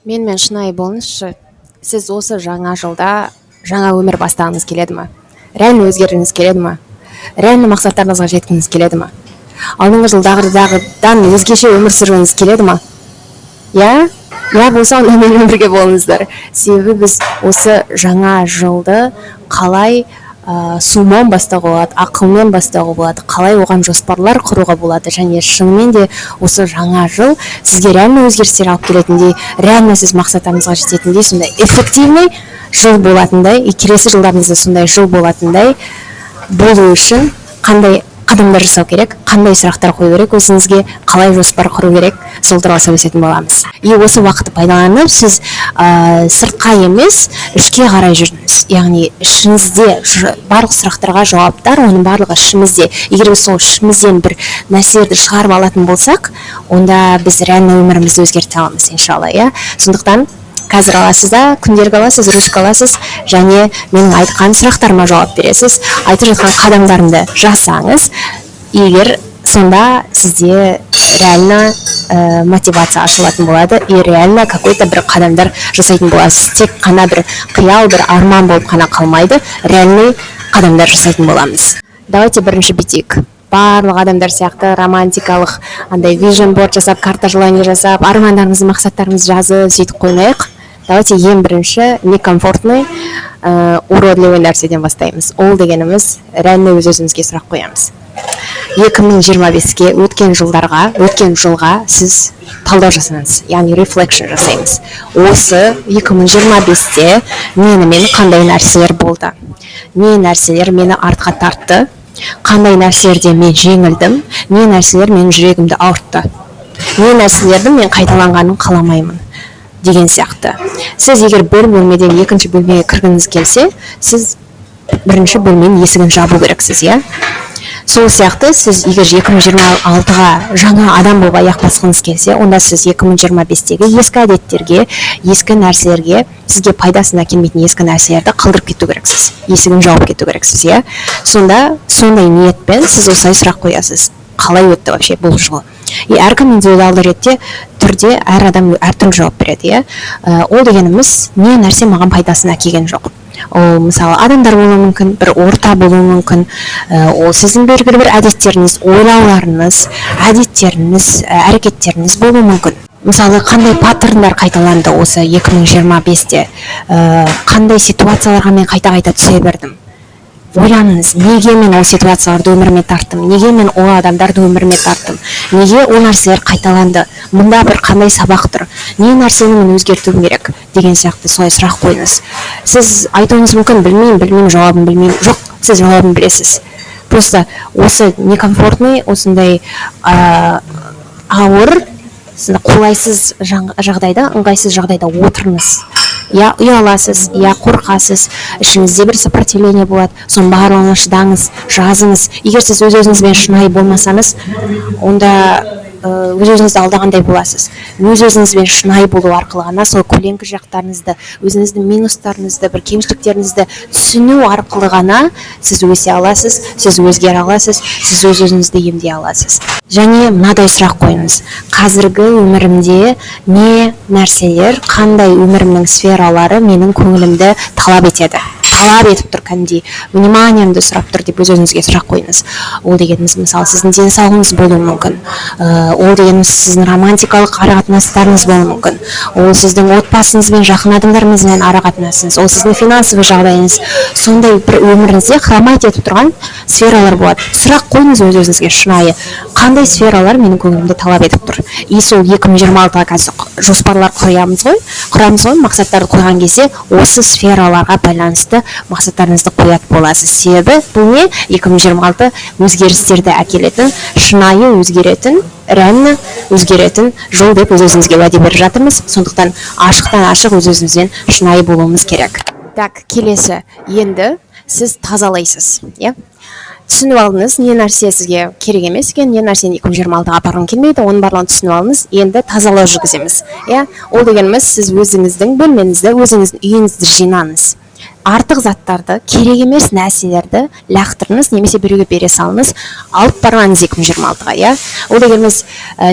Менімен шынайы болыңызшы. Сіз осы жаңа жылда жаңа өмір бастағыңыз келеді ма? Реально өзгергіңіз келеді ма? Реально мақсаттарыңызға жеткіңіз келеді ма? Алдыңғы жылдағыдан өзгеше өмір сүргіңіз келеді ма? Я? Я болса онда менімен бірге болыңыздар. Себебі біз осы жаңа жылды қалай сумен бастауға болады, ақылмен бастауға болады, қалай оған жоспарлар құруға болады, және шынымен де осы жаңа жыл сізге реально өзгерістер алып келетіндей, реально сіз мақсаттарыңызға жететіндей, сондай эффективный жыл болатындай, келесі жылдарыңызда сондай жыл болатындай болу үшін қандай қадамдар жасау керек, қандай сұрақтар қою керек өзіңізге, қалай жоспар құру керек, сол туралы сөйлесетін боламыз. И осы уақытты пайдаланып сіз сыртқа емес ішке қарай жүріңіз. Яғни ішіңізде барлық сұрақтарға жауаптар, оның барлығы ішімізде. Егер біз сол ішімізден бір нәрселерді шығарып алатын болсақ, онда біз реально өмірімізді өзгерте аламыз, иншалла, иә. Сондықтан қазір аласыз да, күнделік аласыз, ручка аласыз, және менің айтқан сұрақтарыма жауап бересіз. Айтып жатқан қадамдарымды жасаңыз. Егер сонда сізде реально мотивация ашылатын болады, и реально какой-то бір қадамдар жасайтын боласыз. Тек қана бір қиял, бір арман болып қана қалмайды, реальный қадамдар жасайтын боламыз. Давайте бірінші бүйтейік. Барлық адамдар сияқты романтикалық андай vision board жасап, карта желаний жасап, армандарыңызды, мақсаттарыңызды жазып, сөйтіп қоймайық. Давайте ең бірінші некомфортный, уродливый нәрседен бастаймыз. Ол дегеніміз реально өз-өзімізге сұрақ қоямыз. 2025-ке, өткен жылға сіз талдау жасаңыз, яғни reflection жасаймыз. Осы 2025-те менімен қандай нәрселер болды? Не нәрселер мені артқа тартты? Қандай нәрселерде мен жеңілдім? Не нәрселер менің жүрегімді ауыртты? Не нәрселерді мен қайталанғанын қаламаймын? Деген сияқты. Сіз егер бір бөлмеден екінші бөлмеге кіргіңіз келсе, сіз бірінші бөлменің есігін жабу керексіз, иә? Сол сияқты сіз егер 2026-ға жаңа адам болып аяқ басқыңыз келсе, онда сіз 2025-тегі ескі әдеттерге, ескі нәрселерге, сізге пайдасына келмейтін ескі нәрселерді қалдырып кету керексіз. Есігін жауып кету керексіз, иә? Сонда сондай ниетпен сіз осылай сұрақ қоясыз. Қалай өтті вообще бұл жыл? И әркім индивидуалды түрде әр адам әртүрлі жауап береді, иә? Ол дегеніміз не нәрсе маған пайдасына келген жоқ. Ол мысалы адамдар болуы мүмкін, бір орта болуы мүмкін, ол сіздің белгілі бір әдеттеріңіз, ойлауларыңыз, әдеттеріңіз, әрекеттеріңіз болуы мүмкін. Мысалы қандай паттерндар қайталанды осы 2025-те, қандай ситуацияларға мен қайта-қайта түсе бердім. Ойланыңыз, неге мен ол ситуацияларды өміріме тарттым, неге мен ол адамдарды өміріме тарттым, неге ол нәрселер қайталанды, мұнда бір қандай сабақ тұр, не нәрсені мен өзгертуім керек деген сияқты солай сұрақ қойыңыз. Сіз айтуыңыз мүмкін, білмеймін, жауабын білмеймін. Жоқ, сіз жауабын білесіз. Просто осы некомфортный, осындай ауыр, қолайсыз жағдайда, ыңғайсыз жағдайда отырыңыз. Я ұяласыз, я қорқасыз, ішіңізде бір сопротивление болады, соның барлығына шыдаңыз, жазыңыз. Егер сіз өз-өзіңізбен шынайы болмасаңыз, онда өз-өзіңізді алдағандай боласыз. Өз-өзіңізбен шынайы болу арқылы ғана сол көлеңкі жақтарыңызды, өзіңіздің минустарыңызды, бір кемшіліктеріңізді түсіну арқылы ғана сіз өсе аласыз, сіз өзгере аласыз, сіз өз-өзіңізді емдей аласыз. Және мынадай сұрақ қойыңыз. Қазіргі өмірімде не нәрселер, қандай өмірімнің сфералары менің көңілімді талап етеді? Талап етіп тұр, кәдімгідей вниманиемді сұрап тұр деп өз-өзіңізге сұрақ қойыңыз. Ол дегеніміз, мысалы, сіздің денсаулығыңыз болуы мүмкін. Ол дегеніміз, сіздің романтикалық ара-қатынастарыңыз болуы мүмкін. Ол сіздің отбасыңызбен, жақын адамдарыңызбен ара-қатынасыңыз, ол сіздің финансовый жағдайыңыз. Сондай бір өміріңізде хромать етіп тұрған сфералар болады. Сұрақ қойыңыз өз-өзіңізге шынайы. Қандай сфералар менің көңілімді талап етіп тұр? И сол 2026-ға қазір жоспарлар құрамыз ғой, мақсаттарды қойған кезде осы сфераларға байланысты мақсаттарыңызды қоят боласыз. Себебі бұл не? 2026 өзгерістерді әкелетін, шынайы өзгеретін, реально өзгеретін жыл деп өз-өзімізге уәде беріп жатырмыз. Сондықтан ашықтан ашық өз-өзімізбен шынайы болуымыз керек. Так, келесі. Енді сіз тазалайсыз, иә? Түсініп алдыңыз, не нәрсе сізге керек емес екен, не нәрсені 2026-ға апарғым келмейді, оның барлығын түсініп алдыңыз, енді тазалау жүргіземіз. Ол дегеніміз, сіз өзіңіздің бөлмеңізді, өзіңіздің үйіңізді жинаңыз. артық заттарды, керек емес нәрселерді лақтырыңыз немесе біреуге бере салыңыз, алып барғаныңыз 2026-ға, иә. Ол дегеніміз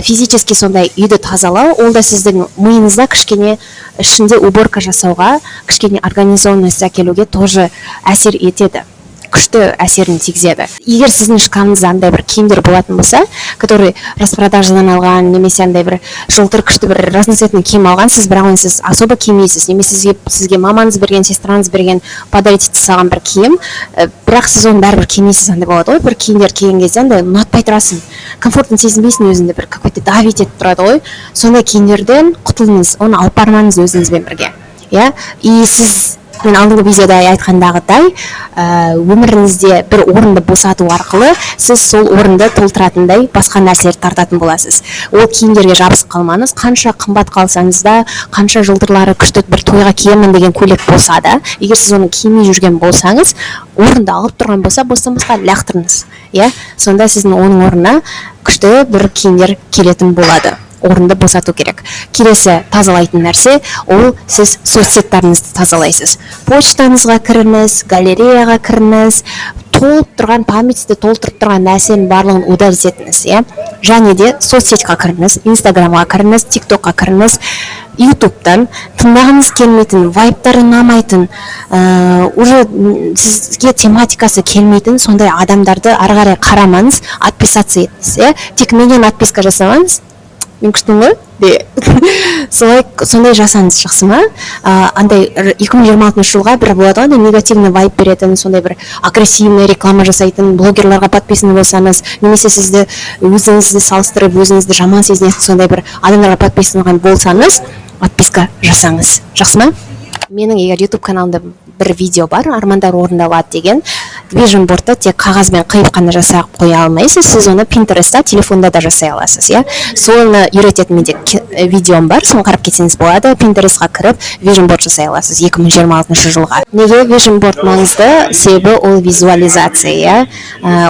физически сондай үйді тазалау, ол да сіздің миыңызда кішкене ішінде уборка жасауға, кішкене организованность әкелуге тоже әсер етеді, күшті әсерін тигізеді. Егер сіздің шкафыңызда андай бір киімдер болатын болса, который распродажадан алған, немесе андай бір жылтыр күшті бір разноцветный киім алған, сіз бірақ оны сіз особо кимейсіз, немесе сізге мамаңыз берген, сестраңыз берген, подарить ете салған бір киім, бірақ сіз оны бәрібір кимейсіз, андай болады ғой, бір киімдер киген кезде андай ұнатпай тұрасың, комфортын сезінбейсің өзіңді, бір какой-то давить етіп тұрады ғой, сондай киімдерден құтылыңыз, оны алып бармаңыз өзіңізбен бірге, иә. И сіз, мен алдыңғы видеода айтқандағыдай, өміріңізде бір орынды босату арқылы сіз сол орынды толтыратындай басқа нәрселерді тартатын боласыз. Ол киімдерге жабысып қалмаңыз, қанша қымбат қалсаңыз да, қанша жылдырлары күшті бір тойға киемін деген көйлек болса да, егер сіз оны кимей жүрген болсаңыз, орынды алып тұрған болса, бостан-босқа лақтырыңыз, иә. Сонда сіздің оның орнына күшті бір киімдер келетін болады. Орынды босату керек. Келесі тазалайтын нәрсе, ол сіз соцсеттарыңызды тазалайсыз. Почтаңызға кіріңіз, галереяға кіріңіз, толып тұрған, памятьті толтырып тұрған нәрсенің барлығын удалить етіңіз, иә. Және де соцсетқа кіріңіз, инстаграмға кіріңіз, тиктокқа кіріңіз, ютубтан тыңдағыңыз келмейтін, вайптары ұнамайтын, уже сізге тематикасы келмейтін сондай адамдарды ары қарай қарамаңыз, отписаться етіңіз, иә. Тек менен отписка жасамаңыз, мен күштім ғой сондай жасаңыз, жақсы ма? Андай 2026 жылға бір болады ғой, негативный вайп беретін, сондай бір агрессивный реклама жасайтын блогерларға подписаны болсаңыз, немесе сізді өзіңізді салыстырып, өзіңізді жаман сезінетін сондай бір адамдарға подписаны болсаңыз, отписка жасаңыз, жақсы ма? Менің егер YouTube каналымда бір видео бар, армандар орындалады деген, vision boardты тек қағазбен қиып қана жасап қоя алмайсыз, сіз оны Pinterestта, телефонда да жасай аласыз, иә. Соны үйрететін менде видеом бар, соны қарап кетсеңіз болады. Pinterestқа кіріп vision board жасай аласыз 2026 жылға. Неге vision board маңызды? Себебі ол визуализация, иә.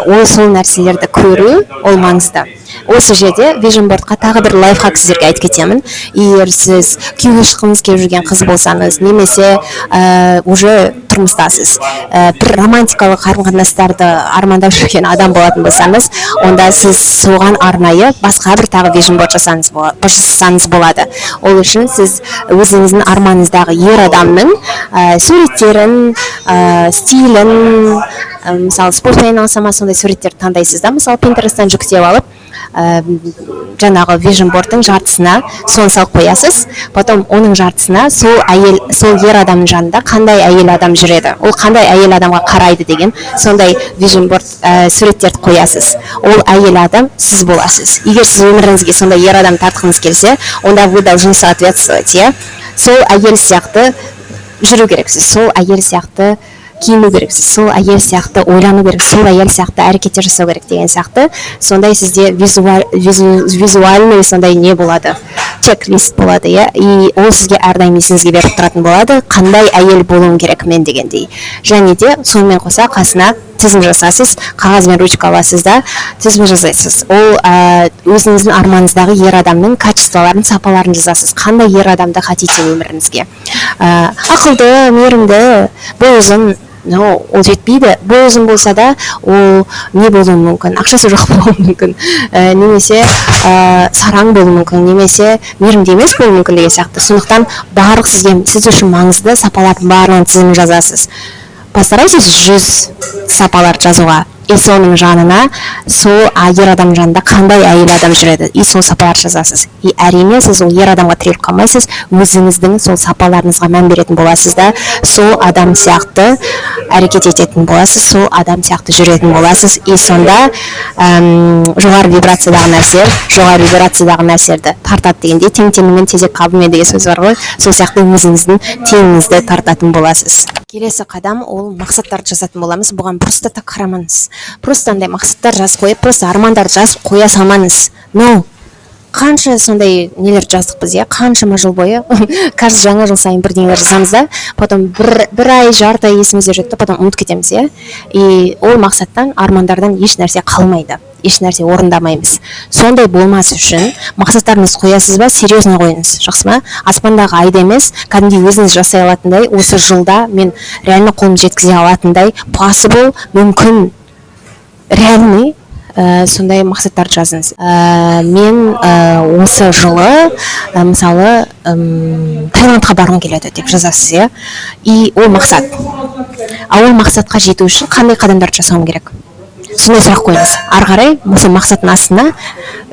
Ол сол нәрселерді көру, ол маңызды. Осы жерде vision boardқа тағы бір лайфхак сіздерге айтып кетемін. Егер сіз күйеуге шыққыңыз келіп жүрген қыз болсаңыз, немесе уже тұрмыстасыз, бір романтикалық қарым-қатынастарды армандап жүрген адам болатын болсаңыз, онда сіз соған арнайы басқа бір тағы vision board жасасаңыз болады. Ол үшін сіз өзіңіздің арманыңыздағы ер адамның суреттерін, стилін, мысалы спортпен айналысама сондай суреттерді таңдайсыз да, мысалы Pinterest'тан жүктеп алып, жаңағы vision board'тың жартысына соны салып қоясыз, потом оның жартысына сол ер адамның жанында қандай әйел адам жүреді, ол қандай әйел адамға қарайды деген сондай vision board суреттерді қоясыз. Ол әйел адам сіз боласыз. Егер сіз өміріңізге сондай ер адам тартқыңыз келсе, онда вы должны соответствовать, иә. Сол әйел сияқты жүру керексіз, сол әйел сияқты киіну керексіз, сол әйел сияқты ойлану керек, сол әйел сияқты әрекеттер жасау керек деген сияқты, сондай сізде визуальный сондай не болады, чек-лист болады, иә. И ол сізге әрдайым есіңізге беріп тұратын болады, қандай әйел болуым керек мен дегендей. Және де сонымен қоса қасына тізім жасасыз, қағаз бен ручка аласыз да, тізім жасайсыз. Ол өзіңіздің арманыңыздағы ер адамның качестволарын, сапаларын жазасыз. Қандай ер адамды хотите өміріңізге? Ақылды, мейірімді, бойұзын, ол жетпейді. Бойұзын болса да, ол не болуы мүмкін? Ақшасы жоқ болуы мүмкін, немесе сараң болуы мүмкін, немесе мейірімді емес болуы мүмкін деген сияқты. Сондықтан барлық сіз үшін маңызды сапалардың барлығын тізімін жазасыз. Постарайтесь 100 сапалар жазуға. И соның жанына сол ер адам жанында қандай әйел адам жүреді, и сол сапалар жазасыз. И әрине сіз ол ер адамға тіреліп қалмайсыз, өзіңіздің сол сапаларыңызға мән беретін боласыз да, сол адам сияқты әрекет ететін боласыз, сол адам сияқты жүретін боласыз. И сонда жоғары вибрациядағы нәрселерді тартады дегенде, тең теңімен тезек қабымен деген сөз бар ғой, сол сияқты өзіңіздің теңіңізді тартатын боласыз. Келесі қадам ол мақсаттарды жазатын боламыз. Бұған просто так қарамаңыз. Просто андай мақсаттар жазып қойып, просто армандарды жазып қоя салмаңыз. қанша сондай нелер жаздық біз, қаншама жыл бойы каждый жаңа жыл сайын бірдеңелер жазамыз да, потом бір ай жарты ай есімізде жүреді, потом ұмытып кетеміз, и ол мақсаттан, армандардан еш нәрсе қалмайды, еш нәрсе орындамаймыз. Сондай болмас үшін мақсаттарыңызды қоясыз ба, серьезно қойыңыз, жақсы ма? Аспандағы айды емес, кәдімгі өзіңіз жасай алатындай, осы жылда мен реально қолымды жеткізе алатындай, possible, мүмкін, реальный сондай мақсаттарды жазыңыз. Мен осы жылы мысалы Таиландқа барғым келеді деп жазасыз, и ол мақсат. Ол мақсатқа жету үшін қандай қадамдарды жасауым керек? Сондай сұрақ қойыңыз. Ары қарай осы мақсаттың астына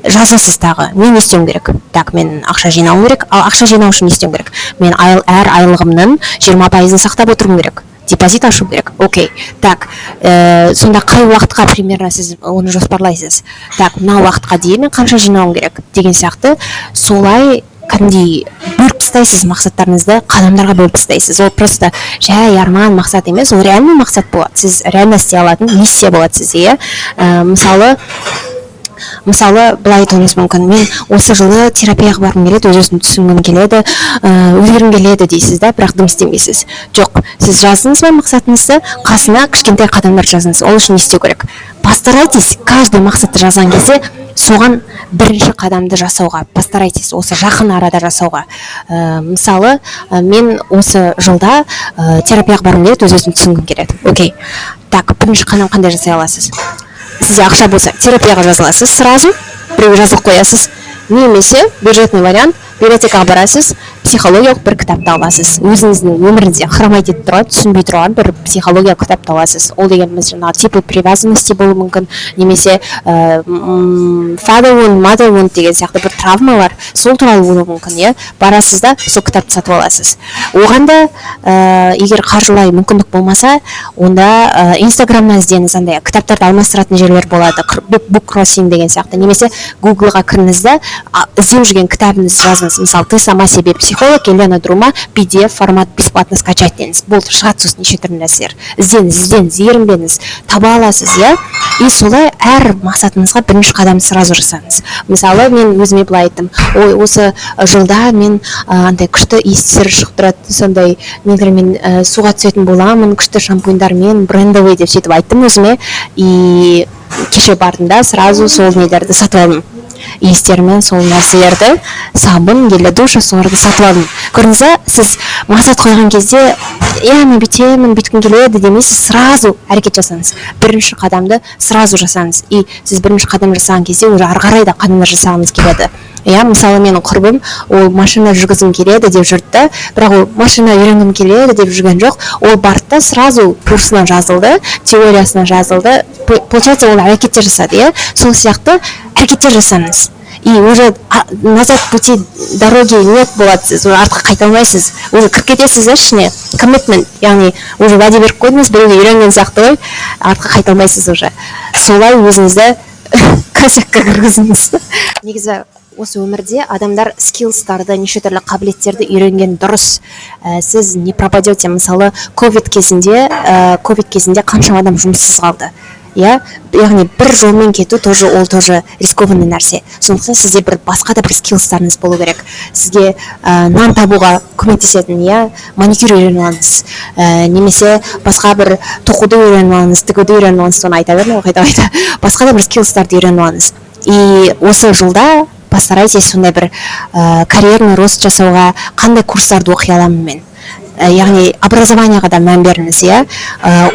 жазасыз тағы. Мен не істеуім керек? Так, мен ақша жинауым керек. Ал ақша жинау үшін не істеуім керек? Мен әр айлығымның 20% сақтап отыруым керек. Депозит ашу керек. Окей. Так, сонда қай уақытқа примерно сіз оны жоспарлайсыз? Так, мына уақытқа дейін мен қанша жинауым керек деген сияқты. Солай кәдімгідей бөліп тастайсыз мақсаттарыңызды, қадамдарға бөліп тастайсыз. Ол просто жай арман мақсат емес, ол реальный мақсат болады. Сіз реально істей алатын миссия болады сізге. Мысалы, былай айтуыңыз мүмкін, мен осы жылы терапияға барғым келеді, өз-өзімді түсінгім келеді, өзгергім келеді дейсіз да, бірақ дым істемейсіз. Жоқ, сіз жаздыңыз ба мақсатыңызды, қасына кішкентай қадамдар жазыңыз. Ол үшін не істеу керек? Постарайтесь, каждый мақсатты жазған кезде соған бірінші қадамды жасауға, постарайтесь, осы жақын арада жасауға. Мысалы, мен осы жылда терапияға барғым келеді, өз-өзімді түсінгім келеді. Окей. Так, бірінші қадам қандай жасай аласыз? Сізде ақша болса, терапияға жазыласыз сразу, біреуге жазылып қоясыз. Немесе бюджетный вариант, библиотекаға барасыз, психологиялық бір кітапты аласыз. Өзіңіздің өміріңізде хромать етіп тұрған, түсінбей тұрған бір психология кітапты аласыз. Ол дегеніміз жаңағы типы привязанности болуы мүмкін, немесе father wound, mother wound деген сияқты бір травмалар, сол туралы болуы мүмкін, барасыз да сол кітапты сатып аласыз. Оған да егер қаржылай мүмкіндік болмаса, онда инстаграмнан іздеңіз, андай кітаптарды алмастыратын жерлер болады, book crossing деген сияқты, немесе гуглға кіріңіз да іздеп жүрген кітабыңызды жазыңыз. Мысалы, ты сама себе психолог, Елена Друма, PDF формат бесплатно скачать деңіз. Болды, шығады сосын неше түрлі нәрселер. Іздеңіз, ерінбеңіз, таба аласыз, и солай әр мақсатыңызға бірінші қадам сразу жасаңыз. Мысалы, мен өзіме былай айттым, ой, осы жылда мен андай күшті иістер шығып тұрады, сондай нелермен суға түсетін боламын, күшті шампуньдармен, брендовый деп сөйтіп айттым өзіме, и кеше бардым да сразу сол нелерді сатып алдым. Иістермен сол нәрселерді, сабын, гель для душа, соларды сатып алдым. Көрдіңіз ба, сіз мақсат қойған кезде, мен бүйтемін, бүйткім келеді демейсіз, сразу әрекет жасаңыз. Бірінші қадамды сразу жасаңыз. И сіз бірінші қадам жасаған кезде уже ары қарай да қадамдар жасағыңыз келеді. Мысалы, менің құрбым, ол машина жүргізгім келеді деп жүрді, бірақ ол машина үйренгім келеді деп жүрген жоқ. Ол барды, сразу курсына жазылды, теориясына жазылды. Получается, ол әрекеттер жасады, сол сияқты әрекеттер жасаңыз. И уже назад пути дороги нет болады, сіз уже артқа қайта алмайсыз. Уже кіріп кетесіз ішіне, commitment, яғни уже уәде беріп қойдыңыз, біреуге үйренген сияқты ғой, артқа қайта алмайсыз уже. Солай өзіңізді косякқа кіргізіңіз. Негізі осы өмірде адамдар скиллстарды, неше түрлі қабілеттерді үйренген дұрыс. Сіз не пропадете. Мысалы, ковид кезінде қаншама адам жұмыссыз қалды. Яғни бір жолмен кету ол тоже рискованный нәрсе. Сондықтан сізде басқа да бір скиллстарыңыз болу керек. Сізге нан табуға көмектесетін, маникюр үйреніп алыңыз, немесе басқа бір тоқуды үйреніп алыңыз, тігуді үйреніп алыңыз, соны айта бермей қайта. Басқа да бір скиллстарды үйреніп алыңыз. И осы жылда постарайтесь сондай бір карьерный рост жасауға қандай курстарды оқи аламын мен. Яғни образованияға да мән беріңіз,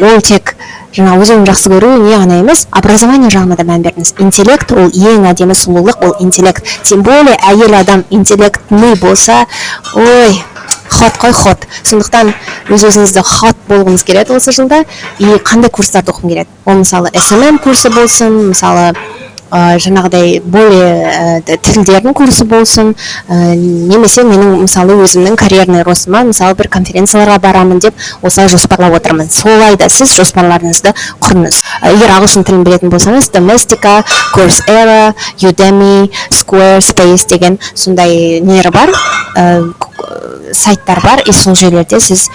ол тек жаңа өзім жақсы көру не ғана емес, образование жағына да мән беріңіз. Интеллект ол ең әдемі сұлулық, ол интеллект. Тем более әйел адам интеллектный болса, ой, хот. Сондықтан өз-өзіңізді хот болғыңыз келеді осы жылда, и қандай курстарды оқым келеді. Ол мысалы SMM курсы болсын, мысалы жаңағыдай более тілдердің курсы болсын, немесе менің мысалы өзімнің карьерный ростыма, мысалы бір конференцияларға барамын деп осылай жоспарлап отырмын. Солай да сіз жоспарларыңызды құрыңыз. Егер ағылшын тілін білетін болсаңыз, Domestika, Coursera, Udemy, Squarespace деген сондай нелер бар, сайттар бар, и сол жерлерде сіз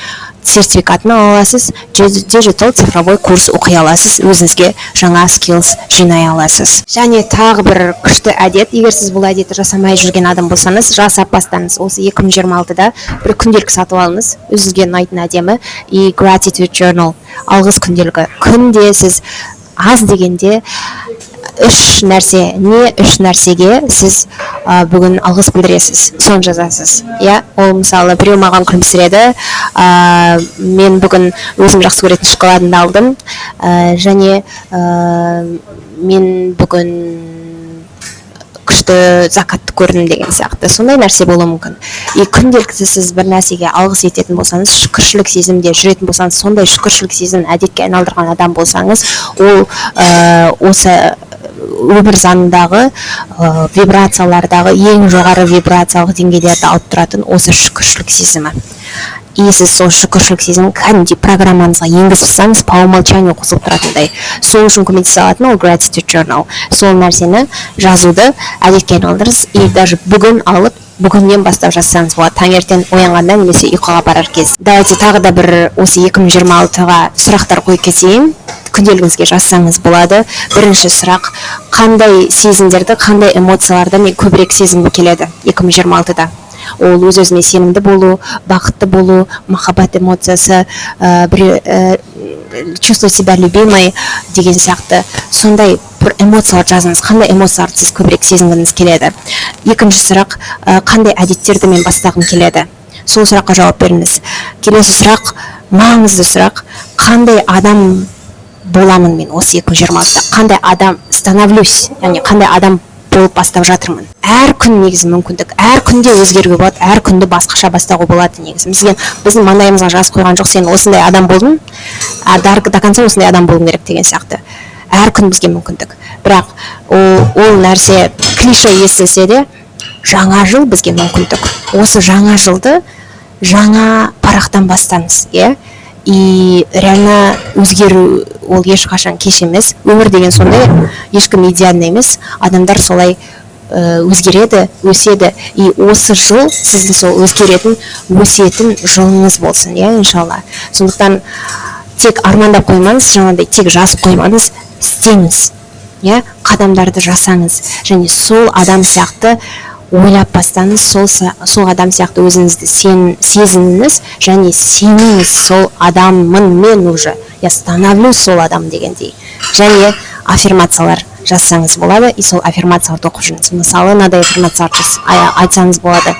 сертификатын ала аласыз, диджитал цифровой курс оқи аласыз, өзіңізге жаңа skills жинай аласыз. Және тағы бір күшті әдет, егер сіз бұл әдетті жасамай жүрген адам болсаңыз, жасап бастаңыз. Осы 2026-да бір күнделік сатып алыңыз, өзіңізге ұнайтын әдемі, и gratitude journal, алғыс күнделігі. Күнде сіз аз дегенде үш нәрсеге сіз бүгін алғыс білдіресіз, соны жазасыз. Ол мысалы біреу маған күлімсіреді, мен бүгін өзім жақсы көретін шоколадымды алдым, және мен бүгін күшті закатты көрдім деген сияқты. Сондай нәрсе болуы мүмкін. Күнделікті сіз бір нәрсеге алғыс ететін болсаңыз, шүкіршілік сезімде жүретін болсаңыз, сондай шүкіршілік сезімін әдетке айналдырған адам болсаңыз, ол осы өмір заңындағы вибрациялардағы ең жоғары вибрациялық деңгейлерді алып тұратын осы шүкіршілік сезімі. И сіз сол шүкіршілік сезімін кәдімгідей программаңызға енгізіп тастаңыз, по умолчанию қосылып тұратындай. Сол үшін көмектесе алатын ол gratitude journal. Сол нәрсені жазуды әдетке айналдырыңыз, и даже бүгін алып, бүгіннен бастап жазсаңыз болады, таңертең оянғанда немесе ұйқыға барар кез. Давайте тағы да бір осы 2026-ға сұрақтар қойып кетейін. Күнделігіңізге жазсаңыз болады. Бірінші сұрақ: қандай сезімдерді, қандай эмоцияларды мен көбірек сезінгім келеді 2026-да? Ол өз-өзіме сенімді болу, бақытты болу, махаббат эмоциясы, чувствовать себя любимой деген сияқты сондай бір эмоциялар жазыңыз. Қандай эмоцияларды сіз көбірек сезінгіңіз келеді? Екінші сұрақ: қандай әдеттерді мен бастағым келеді? Сол сұраққа жауап беріңіз. Келесі сұрақ, маңызды сұрақ: қандай адам боламын мен осы 2026-да? Қандай адам становлюсь, яғни қандай адам болып бастап жатырмын? Әр күн негізі мүмкіндік, әр күнде өзгеруге болады, әр күнді басқаша бастауға болады негізі. Біздің маңдайымызға жазып қойған жоқ, сен осындай адам болдың, до конца осындай адам болуың керек деген сияқты. Әр күн бізге мүмкіндік. Бірақ ол нәрсе клише естілсе де, жаңа жыл бізге мүмкіндік. Осы жаңа жылды жаңа парақтан бастаңыз, и реально өзгеру ол ешқашан кеш емес. Өмір деген сондай, ешкім идеальный емес. Адамдар солай өзгереді, өседі. И осы жыл сізді сол өзгеретін, өсетін жылыңыз болсын, иншалла. Сондықтан тек армандап қоймаңыз, жаңағыдай тек жазып қоймаңыз, істеңіз, қадамдарды жасаңыз, және сол адам сияқты ойлап бастаңыз, сол адам сияқты өзіңізді сезініңіз, және сеніңіз сол адаммын мен уже, я становлюсь сол адам дегендей. Және аффирмациялар жазсаңыз болады, и сол аффирмацияларды оқып жүріңіз. Мысалы, мынадай аффирмацияларды айтсаңыз болады: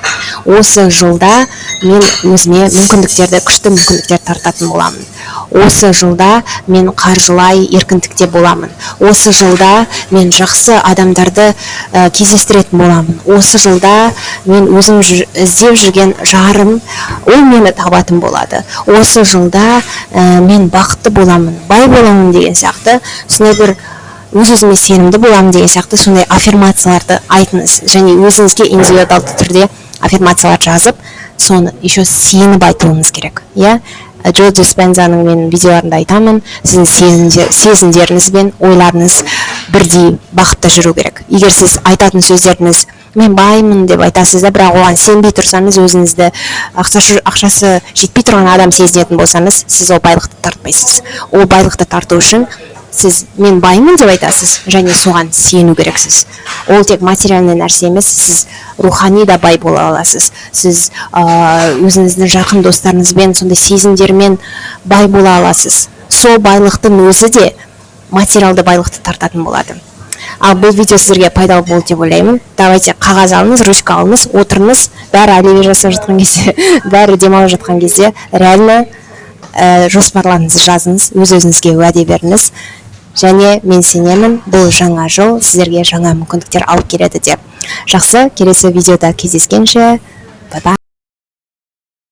осы жылда мен өзіме күшті мүмкіндіктер тартатын боламын. Осы жылда мен қаржылай еркіндікте боламын. Осы жылда мен жақсы адамдарды кездестіретін боламын. Осы жылда мен өзім іздеп жүрген жарым, ол мені табатын болады. Осы жылда мен бақытты боламын, бай боламын деген сияқты, сондай бір өз-өзіме сенімді боламын деген сияқты сондай аффирмацияларды айтыңыз. Және өзіңізге индивидуалды түрде аффирмациялар жазып, соны еще сеніп айтуыңыз керек. Джо Диспензаның мен видеоларында айтамын, сіздің сезімдеріңіз бен ойларыңыз бірдей бақытта жүру керек. Егер сіз айтатын сөздеріңіз мен баймын деп айтасыз да, бірақ оған сенбей тұрсаңыз, өзіңізді ақшасы жетпей тұрған адам сезінетін болсаңыз, сіз ол байлықты тартпайсыз. Ол байлықты тарту үшін сіз мен баймын деп айтасыз, және соған сену керексіз. Ол тек материальный нәрсе емес, сіз рухани да бай бола аласыз. Сіз өзіңіздің жақын достарыңызбен сондай сезімдермен бай бола аласыз. Сол байлықтың өзі де материалды байлықты тартатын болады. Ал бұл видео сіздерге пайдалы болды деп ойлаймын. Давайте қағаз алыңыз, ручка алыңыз, отырыңыз, бәрі оливье жасап жатқан кезде, бәрі демалып жатқан кезде реально жоспарларыңызды жазыңыз, өз-өзіңізге уәде беріңіз. Және мен сенемін, бұл жаңа жыл сіздерге жаңа мүмкіндіктер алып келеді деп. Жақсы, келесі видеода кездескенше, бай-бай.